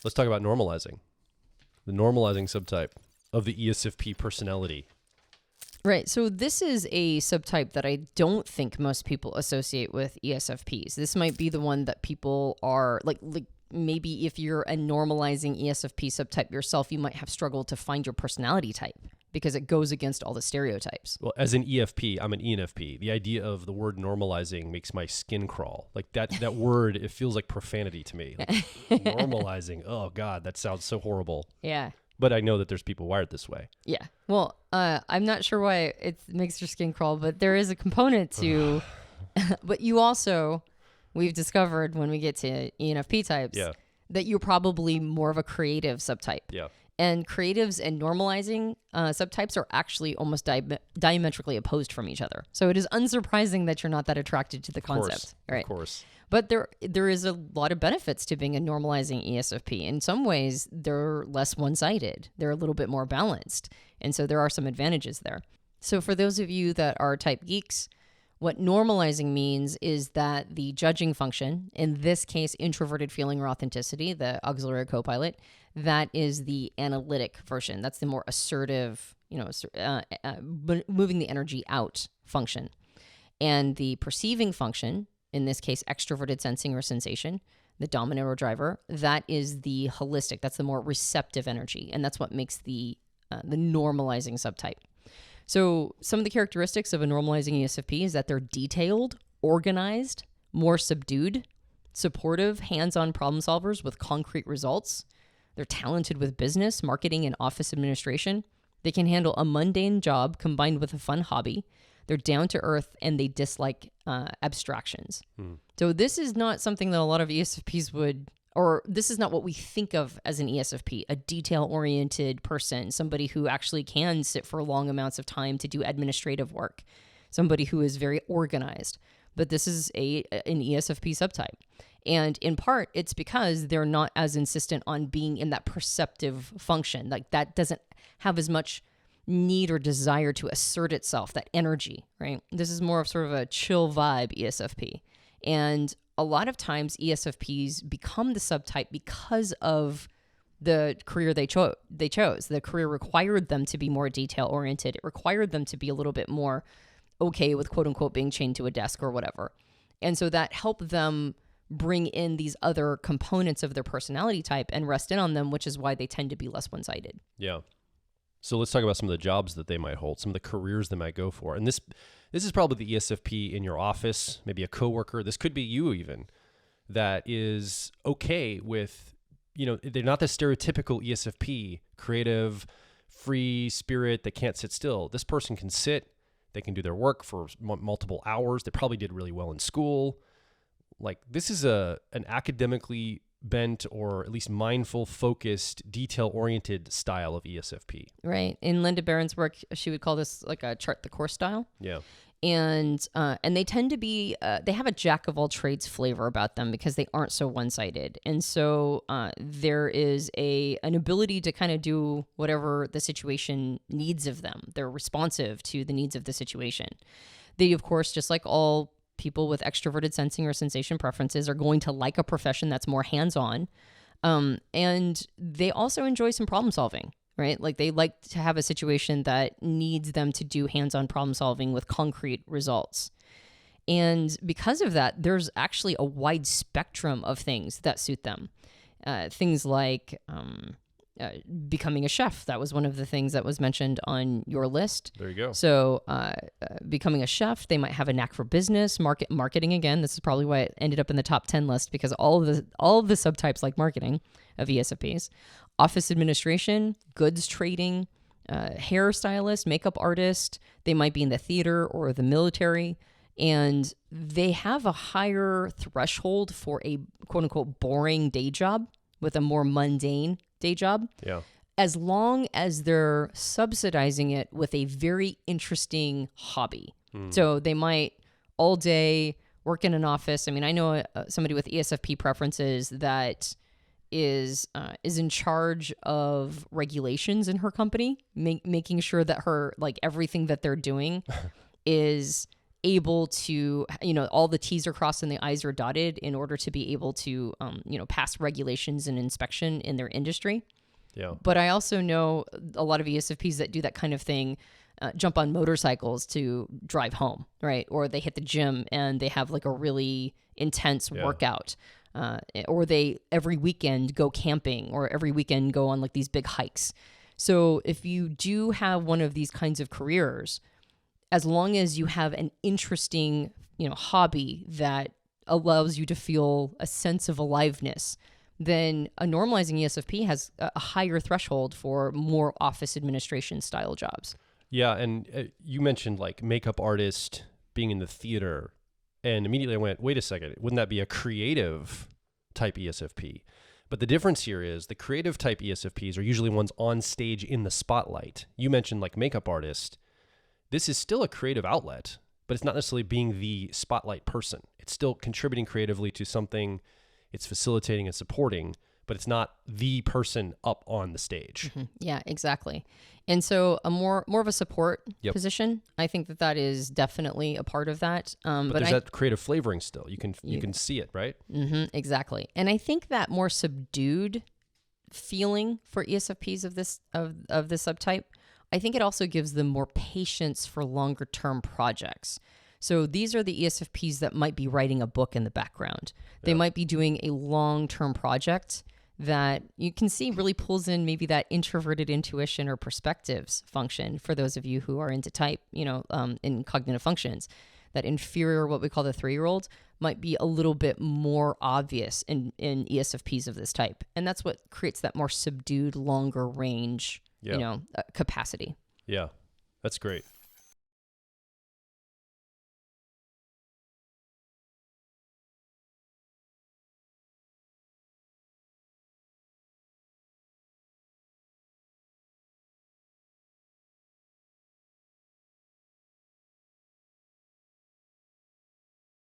Let's talk about normalizing. The normalizing subtype of the ESFP personality. Right. So this is a subtype that I don't think most people associate with ESFPs. This might be the one that people are like maybe if you're a normalizing ESFP subtype yourself, you might have struggled to find your personality type because it goes against all the stereotypes. Well, as an EFP, I'm an ENFP. The idea of the word normalizing makes my skin crawl. Like that word, it feels like profanity to me. Like, normalizing. Oh God, that sounds so horrible. Yeah. But I know that there's people wired this way. Yeah. Well, I'm not sure why it makes your skin crawl, but there is a component to, but you also, we've discovered when we get to ENFP types that you're probably more of a creative subtype. Yeah. And creatives and normalizing subtypes are actually almost diametrically opposed from each other. So it is unsurprising that you're not that attracted to the concept. Right? Of course. But there is a lot of benefits to being a normalizing ESFP. In some ways, they're less one-sided. They're a little bit more balanced. And so there are some advantages there. So for those of you that are type geeks, what normalizing means is that the judging function, in this case, introverted feeling or authenticity, the auxiliary copilot, that is the analytic version. That's the more assertive, moving the energy out function. And the perceiving function, in this case, extroverted sensing or sensation, the dominant or driver, that is the holistic. That's the more receptive energy. And that's what makes the normalizing subtype. So some of the characteristics of a normalizing ESFP is that they're detailed, organized, more subdued, supportive, hands-on problem solvers with concrete results. They're talented with business, marketing, and office administration. They can handle a mundane job combined with a fun hobby. They're down to earth and they dislike abstractions. So this is not something that a lot of ESFPs would, or this is not what we think of as an ESFP, a detail-oriented person, somebody who actually can sit for long amounts of time to do administrative work, somebody who is very organized. But this is an ESFP subtype. And in part, it's because they're not as insistent on being in that perceptive function. Like that doesn't have as much need or desire to assert itself, that energy, right? This is more of sort of a chill vibe ESFP. And a lot of times ESFPs become the subtype because of the career they chose. The career required them to be more detail-oriented. It required them to be a little bit more okay with quote-unquote being chained to a desk or whatever. And so that helped them bring in these other components of their personality type and rest in on them, which is why they tend to be less one-sided. Yeah. So let's talk about some of the jobs that they might hold, some of the careers they might go for. And this is probably the ESFP in your office, maybe a coworker. This could be you even, that is okay with, they're not the stereotypical ESFP, creative, free spirit that can't sit still. This person can sit, they can do their work for multiple hours. They probably did really well in school. Like this is an academically bent or at least mindful, focused, detail-oriented style of ESFP. Right. In Linda Barron's work, she would call this like a chart the course style. Yeah. And they tend to be, they have a jack of all trades flavor about them because they aren't so one-sided. And so there is an ability to kind of do whatever the situation needs of them. They're responsive to the needs of the situation. They, of course, just like all people with extroverted sensing or sensation preferences, are going to like a profession that's more hands-on. And they also enjoy some problem solving, right? Like they like to have a situation that needs them to do hands-on problem solving with concrete results. And because of that, there's actually a wide spectrum of things that suit them. Things like becoming a chef. That was one of the things that was mentioned on your list. There you go. So becoming a chef, they might have a knack for business, marketing. Again, this is probably why it ended up in the top 10 list, because all of the subtypes like marketing of ESFPs. Office administration, goods trading, hairstylist, makeup artist. They might be in the theater or the military. And they have a higher threshold for a quote unquote boring day job with a more mundane day job. Yeah. As long as they're subsidizing it with a very interesting hobby. So they might all day work in an office. I mean, I know somebody with ESFP preferences that is in charge of regulations in her company, making sure that her, like everything that they're doing is able to, all the T's are crossed and the I's are dotted in order to be able to, pass regulations and inspection in their industry. Yeah. But I also know a lot of ESFPs that do that kind of thing, jump on motorcycles to drive home, right? Or they hit the gym and they have like a really intense workout. Or they every weekend go camping, or every weekend go on like these big hikes. So if you do have one of these kinds of careers, as long as you have an interesting, hobby that allows you to feel a sense of aliveness, then a normalizing ESFP has a higher threshold for more office administration style jobs. Yeah, and you mentioned like makeup artist, being in the theater, and immediately I went, wait a second, wouldn't that be a creative type ESFP? But the difference here is the creative type ESFPs are usually ones on stage in the spotlight. You mentioned like makeup artist. This is still a creative outlet, but it's not necessarily being the spotlight person. It's still contributing creatively to something. It's facilitating and supporting, but it's not the person up on the stage. Mm-hmm. Yeah, exactly. And so a more of a support position, I think that is definitely a part of that. But there's that creative flavoring still. You can see it, right? Mm-hmm, exactly. And I think that more subdued feeling for ESFPs of this subtype, I think it also gives them more patience for longer term projects. So these are the ESFPs that might be writing a book in the background. They might be doing a long-term project that you can see really pulls in maybe that introverted intuition or perspectives function for those of you who are into type, in cognitive functions. That inferior, what we call the 3-year-old, might be a little bit more obvious in ESFPs of this type. And that's what creates that more subdued, longer range, capacity. Yeah, that's great.